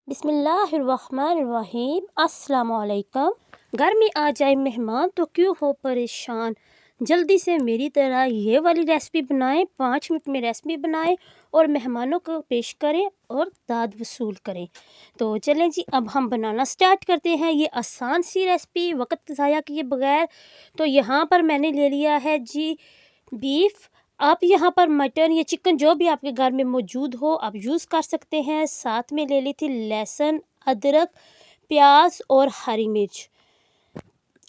बिस्मिल्लाहिर्रहमानिर्रहीम। अस्सलाम वालेकुम। घर में आ जाए मेहमान तो क्यों हो परेशान, जल्दी से मेरी तरह ये वाली रेसिपी बनाएं। 5 मिनट में रेसिपी बनाएं और मेहमानों को पेश करें और दाद वसूल करें। तो चलें जी, अब हम बनाना स्टार्ट करते हैं ये आसान सी रेसिपी वक्त ज़ाया किए बगैर। तो यहाँ पर मैंने ले लिया है जी बीफ। आप यहाँ पर मटन या चिकन जो भी आपके घर में मौजूद हो आप यूज़ कर सकते हैं। साथ में ले ली थी लहसुन, अदरक, प्याज और हरी मिर्च।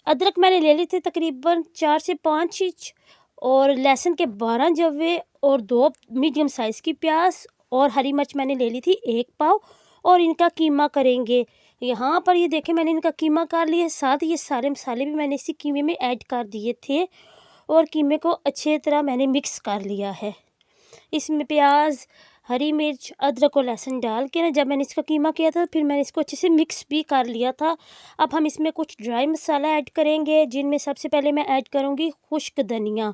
अदरक मैंने ले ली थी तकरीबन 4 से 5 इंच, और लहसुन के 12 जवे, और 2 मीडियम साइज़ की प्याज, और हरी मिर्च मैंने ले ली थी 1 पाव। और इनका कीमा करेंगे। यहाँ पर ये देखें मैंने इनका कीमा कर लिया। साथ ये सारे मसाले भी मैंने इसी कीमे में ऐड कर दिए थे और कीमे को अच्छे तरह मैंने मिक्स कर लिया है। इसमें प्याज, हरी मिर्च, अदरक और लहसुन डाल के ना जब मैंने इसका कीमा किया था फिर मैंने इसको अच्छे से मिक्स भी कर लिया था। अब हम इसमें कुछ ड्राई मसाला ऐड करेंगे, जिनमें सबसे पहले मैं ऐड करूँगी खुश्क धनिया।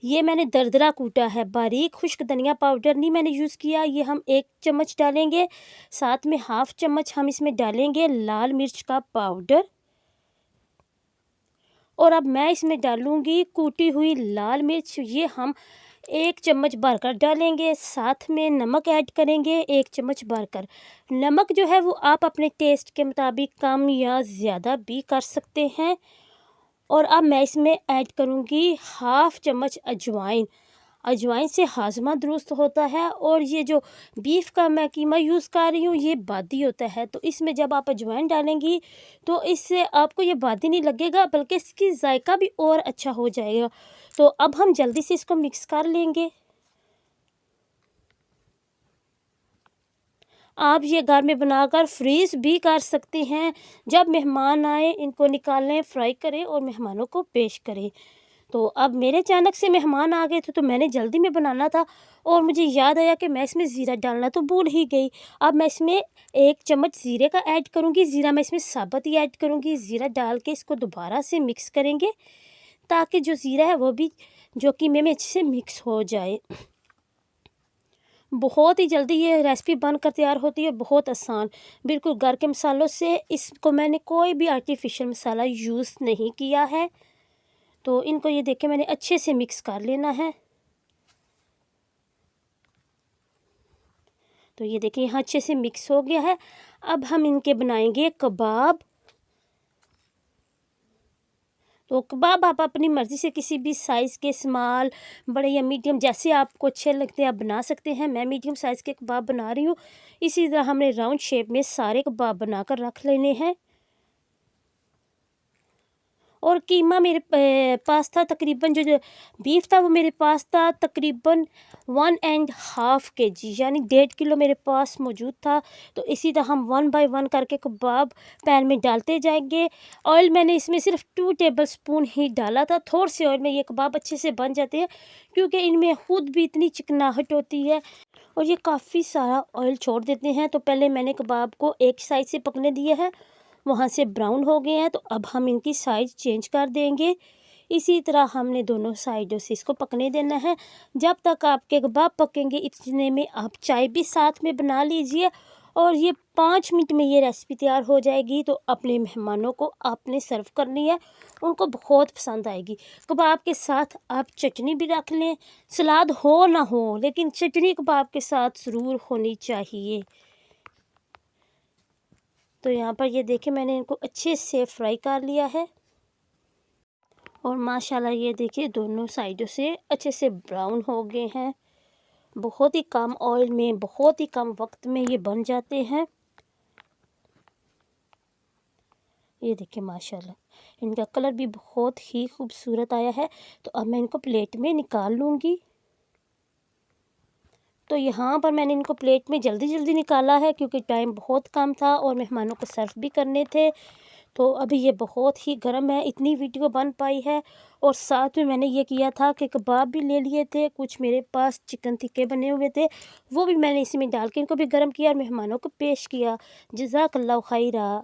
ये मैंने दरदरा कूटा है, बारीक खुश्क धनिया पाउडर नहीं मैंने यूज़ किया। ये हम 1 चम्मच डालेंगे। साथ में हाफ़ चम्मच हम इसमें डालेंगे लाल मिर्च का पाउडर, और अब मैं इसमें डालूँगी कूटी हुई लाल मिर्च। ये हम 1 चम्मच भरकर डालेंगे। साथ में नमक ऐड करेंगे 1 चम्मच भरकर। नमक जो है वो आप अपने टेस्ट के मुताबिक कम या ज़्यादा भी कर सकते हैं। और अब मैं इसमें ऐड करूँगी हाफ़ चम्मच अजवाइन। अजवाइन से हाजमा दुरुस्त होता है, और ये जो बीफ का मैं कीमा यूज़ कर रही हूँ ये बादी होता है। तो इसमें जब आप अजवाइन डालेंगी तो इससे आपको ये बादी नहीं लगेगा, बल्कि इसकी जायका भी और अच्छा हो जाएगा। तो अब हम जल्दी से इसको मिक्स कर लेंगे। आप ये घर में बनाकर फ्रीज़ भी कर सकते हैं। जब मेहमान आए इनको निकालें, फ्राई करें और मेहमानों को पेश करें। तो अब मेरे अचानक से मेहमान आ गए थे तो मैंने जल्दी में बनाना था, और मुझे याद आया कि मैं इसमें ज़ीरा डालना तो भूल ही गई। अब मैं इसमें 1 चम्मच ज़ीरे का ऐड करूँगी। ज़ीरा मैं इसमें साबुत ही ऐड करूँगी। ज़ीरा डाल के इसको दोबारा से मिक्स करेंगे ताकि जो ज़ीरा है वो भी जो कीमे में अच्छे से मिक्स हो जाए। बहुत ही जल्दी ये रेसिपी बनकर तैयार होती है, बहुत आसान, बिल्कुल घर के मसालों से। इसको मैंने कोई भी आर्टिफिशियल मसाला यूज़ नहीं किया है। तो इनको ये देखें मैंने अच्छे से मिक्स कर लेना है। तो ये देखिए यहाँ अच्छे से मिक्स हो गया है। अब हम इनके बनाएंगे कबाब। तो कबाब आप अपनी मर्ज़ी से किसी भी साइज़ के, स्मॉल, बड़े या मीडियम, जैसे आपको अच्छे लगते हैं आप बना सकते हैं। मैं मीडियम साइज़ के कबाब बना रही हूँ। इसी तरह हमने राउंड शेप में सारे कबाब बनाकर रख लेने हैं। और कीमा मेरे पास था तकरीबन, जो बीफ था वो मेरे पास था तकरीबन 1.5 kg, यानी 1.5 किलो मेरे पास मौजूद था। तो इसी तरह हम 1 बाय 1 करके कबाब पैन में डालते जाएंगे। ऑयल मैंने इसमें सिर्फ 2 टेबलस्पून ही डाला था। थोड़े से ऑयल में ये कबाब अच्छे से बन जाते हैं, क्योंकि इनमें खुद भी इतनी चिकनाहट होती है और ये काफ़ी सारा ऑयल छोड़ देते हैं। तो पहले मैंने कबाब को एक साइड से पकने दिया है, वहाँ से ब्राउन हो गए हैं। तो अब हम इनकी साइज़ चेंज कर देंगे। इसी तरह हमने दोनों साइडों से इसको पकने देना है। जब तक आपके कबाब पकेंगे इतने में आप चाय भी साथ में बना लीजिए, और ये 5 मिनट में ये रेसिपी तैयार हो जाएगी। तो अपने मेहमानों को आपने सर्व करनी है, उनको बहुत पसंद आएगी। कबाब के साथ आप चटनी भी रख लें, सलाद हो ना हो लेकिन चटनी कबाब के साथ ज़रूर होनी चाहिए। तो यहाँ पर ये देखिए मैंने इनको अच्छे से फ्राई कर लिया है, और माशाल्लाह ये देखिए दोनों साइडों से अच्छे से ब्राउन हो गए हैं। बहुत ही कम ऑयल में, बहुत ही कम वक्त में ये बन जाते हैं। ये देखिए माशाल्लाह इनका कलर भी बहुत ही खूबसूरत आया है। तो अब मैं इनको प्लेट में निकाल लूँगी। तो यहाँ पर मैंने इनको प्लेट में जल्दी जल्दी निकाला है, क्योंकि टाइम बहुत कम था और मेहमानों को सर्व भी करने थे। तो अभी ये बहुत ही गर्म है, इतनी वीडियो बन पाई है। और साथ में मैंने ये किया था कि कबाब भी ले लिए थे, कुछ मेरे पास चिकन टिक्के बने हुए थे, वो भी मैंने इसी में डाल के इनको भी गर्म किया और मेहमानों को पेश किया। जज़ाकल्लाहु खैरा।